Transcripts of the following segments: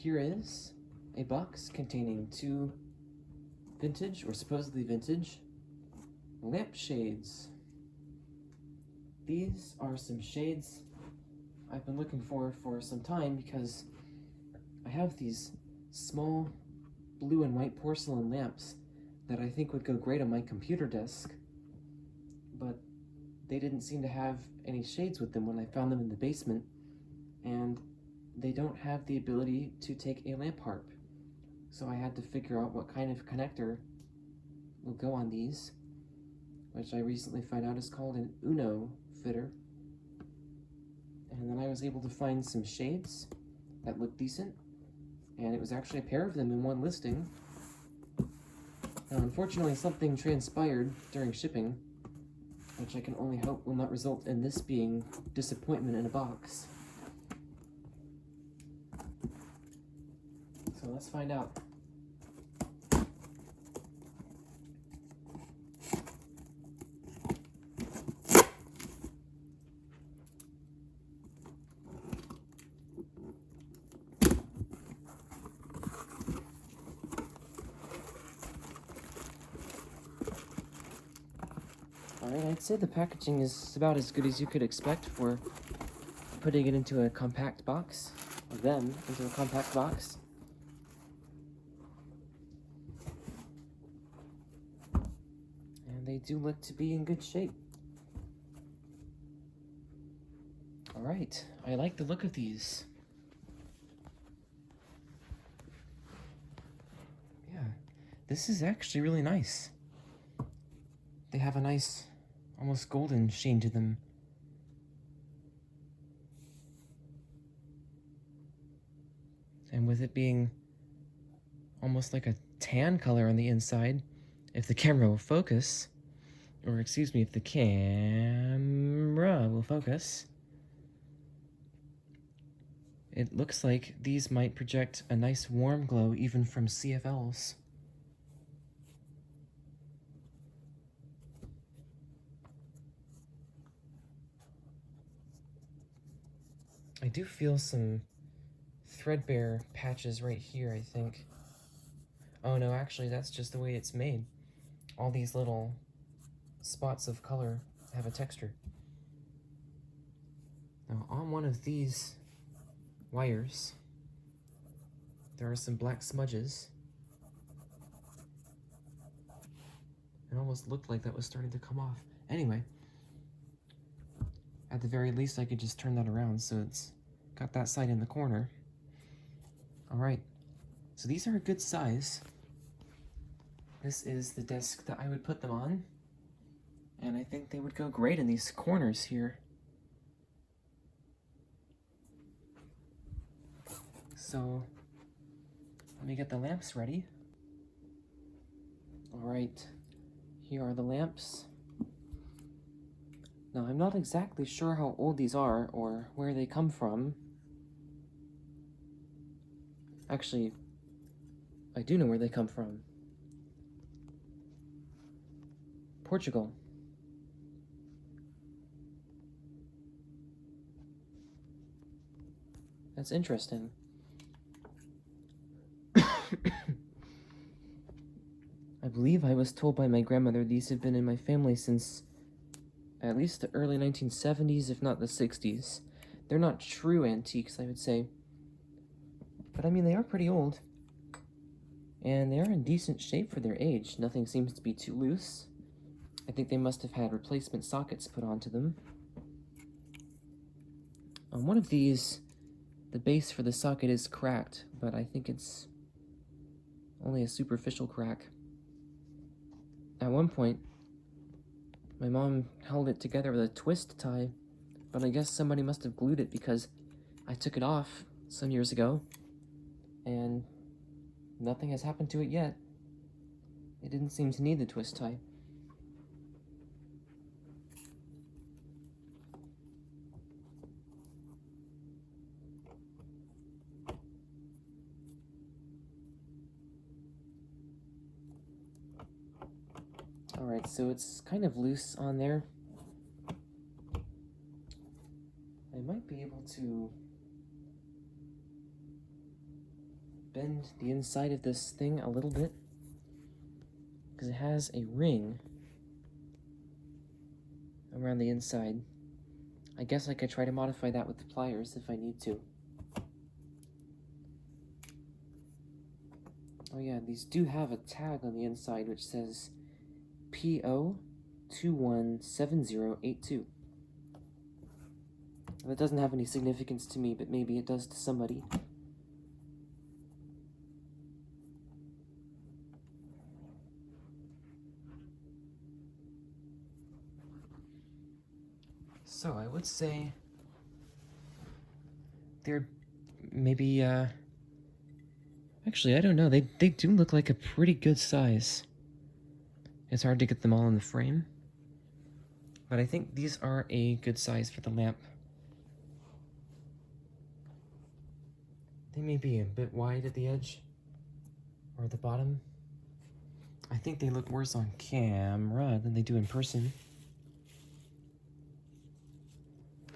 here is a box containing 2 vintage, or supposedly vintage, lampshades. These are some shades I've been looking for some time because I have these small blue and white porcelain lamps that I think would go great on my computer desk, but they didn't seem to have any shades with them when I found them in the basement, and they don't have the ability to take a lamp harp. So I had to figure out what kind of connector will go on these, which I recently found out is called an Uno fitter. And then I was able to find some shades that looked decent, and it was actually a pair of them in one listing. Now, unfortunately, something transpired during shipping, which I can only hope will not result in this being disappointment in a box. So let's find out. Alright, I'd say the packaging is about as good as you could expect for putting it into a compact box, or them into a compact box. And they do look to be in good shape. Alright, I like the look of these. Yeah, this is actually really nice. They have a nice, almost golden sheen to them. And with it being almost like a tan color on the inside, if the camera will focus, or excuse me, if the camera will focus, it looks like these might project a nice warm glow even from CFLs. I do feel some threadbare patches right here, I think. Oh no, actually that's just the way it's made. All these little spots of color have a texture. Now on one of these wires, there are some black smudges. It almost looked like that was starting to come off. Anyway, at the very least I could just turn that around so it's got that side in the corner. Alright, so these are a good size. This is the desk that I would put them on, and I think they would go great in these corners here. So, let me get the lamps ready. Alright, here are the lamps. Now, I'm not exactly sure how old these are or where they come from. Actually, I do know where they come from. Portugal. That's interesting. I believe I was told by my grandmother these have been in my family since at least the early 1970s, if not the 60s. They're not true antiques, I would say. But I mean, they are pretty old. And they are in decent shape for their age. Nothing seems to be too loose. I think they must have had replacement sockets put onto them. On one of these, the base for the socket is cracked, but I think it's only a superficial crack. At one point, my mom held it together with a twist tie, but I guess somebody must have glued it because I took it off some years ago, and nothing has happened to it yet. It didn't seem to need the twist tie. Alright, so it's kind of loose on there. I might be able to bend the inside of this thing a little bit, because it has a ring around the inside. I guess I could try to modify that with the pliers if I need to. Oh yeah, these do have a tag on the inside which says PO 217082. That doesn't have any significance to me, but maybe it does to somebody. So I would say they're maybe, actually, I don't know. They do look like a pretty good size. It's hard to get them all in the frame, but I think these are a good size for the lamp. They may be a bit wide at the edge or the bottom. I think they look worse on camera than they do in person.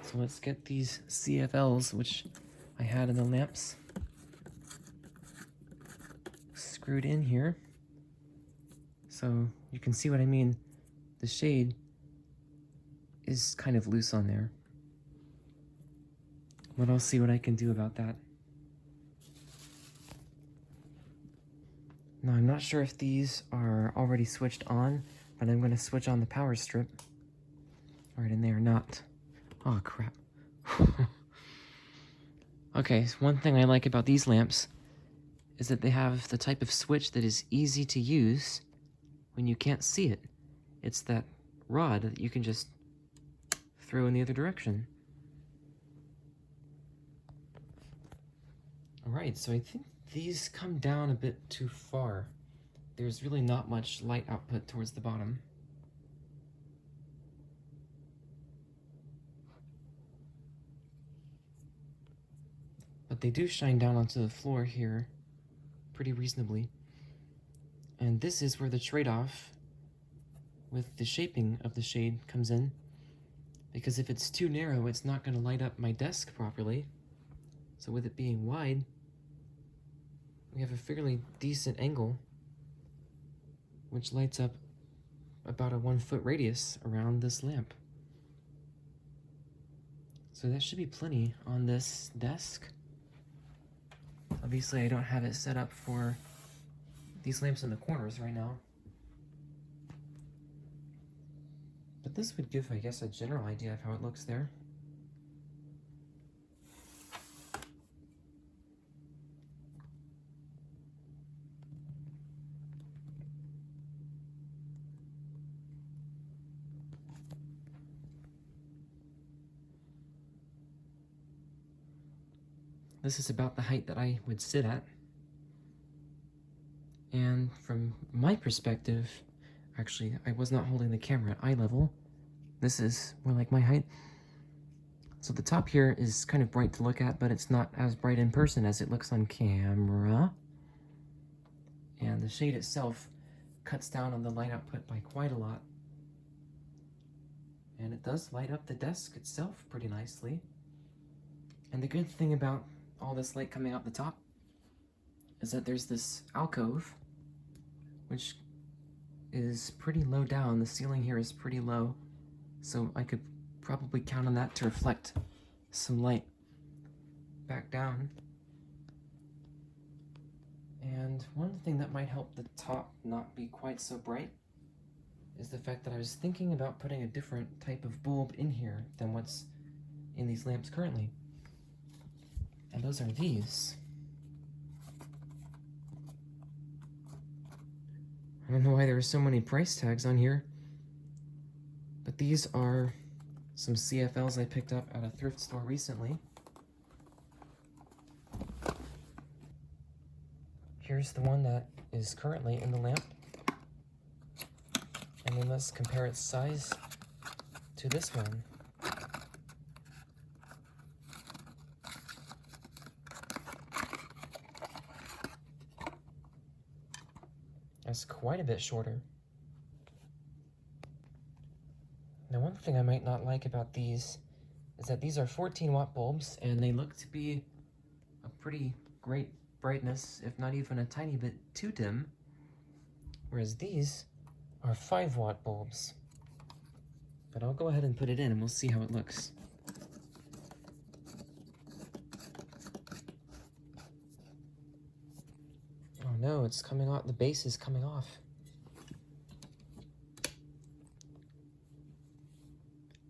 So let's get these CFLs, which I had in the lamps, screwed in here. So you can see what I mean. The shade is kind of loose on there. But I'll see what I can do about that. Now I'm not sure if these are already switched on, but I'm going to switch on the power strip. Right, and they are not. Oh, crap. Okay, so one thing I like about these lamps is that they have the type of switch that is easy to use when you can't see it. It's that rod that you can just throw in the other direction. Alright, so I think these come down a bit too far. There's really not much light output towards the bottom. But they do shine down onto the floor here pretty reasonably. And this is where the trade-off with the shaping of the shade comes in. Because if it's too narrow, it's not going to light up my desk properly. So with it being wide, we have a fairly decent angle, which lights up about a 1 foot radius around this lamp. So that should be plenty on this desk. Obviously, I don't have it set up for these lamps in the corners right now. But this would give, I guess, a general idea of how it looks there. This is about the height that I would sit at. And from my perspective, actually, I was not holding the camera at eye level. This is more like my height. So the top here is kind of bright to look at, but it's not as bright in person as it looks on camera. And the shade itself cuts down on the light output by quite a lot. And it does light up the desk itself pretty nicely. And the good thing about all this light coming out the top is that there's this alcove, which is pretty low down. The ceiling here is pretty low, so I could probably count on that to reflect some light back down. And one thing that might help the top not be quite so bright is the fact that I was thinking about putting a different type of bulb in here than what's in these lamps currently. And those are these. I don't know why there are so many price tags on here, but these are some CFLs I picked up at a thrift store recently. Here's the one that is currently in the lamp, and then let's compare its size to this one. That's quite a bit shorter. Now, one thing I might not like about these is that these are 14 watt bulbs, and they look to be a pretty great brightness, if not even a tiny bit too dim, whereas these are 5-watt bulbs. But I'll go ahead and put it in and we'll see how it looks. Oh no, it's coming off, the base is coming off.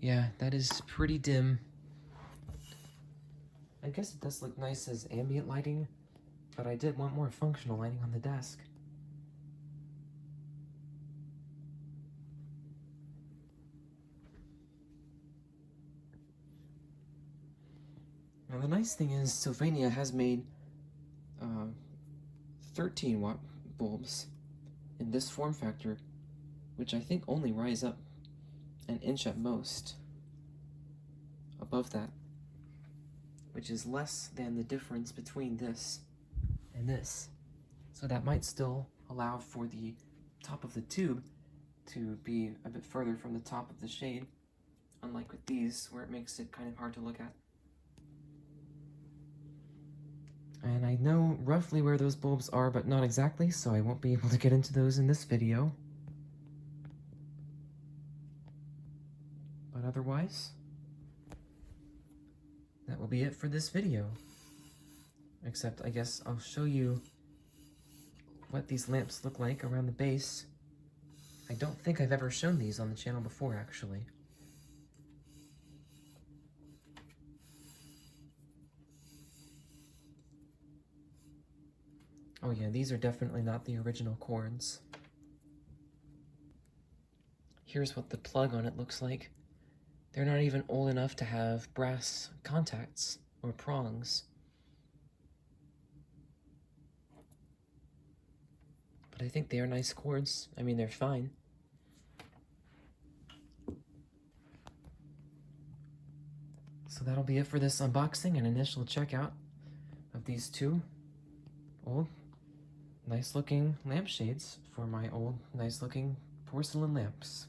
Yeah, that is pretty dim. I guess it does look nice as ambient lighting, but I did want more functional lighting on the desk. Now the nice thing is Sylvania has made 13-watt bulbs in this form factor, which I think only rise up an inch at most above that, which is less than the difference between this and this. So that might still allow for the top of the tube to be a bit further from the top of the shade, unlike with these where it makes it kind of hard to look at. And I know roughly where those bulbs are, but not exactly, so I won't be able to get into those in this video. But otherwise, that will be it for this video. Except, I guess I'll show you what these lamps look like around the base. I don't think I've ever shown these on the channel before, actually. Oh yeah, these are definitely not the original cords. Here's what the plug on it looks like. They're not even old enough to have brass contacts or prongs. But I think they are nice cords. I mean, they're fine. So that'll be it for this unboxing and initial checkout of these two old, nice-looking lampshades for my old, nice-looking porcelain lamps.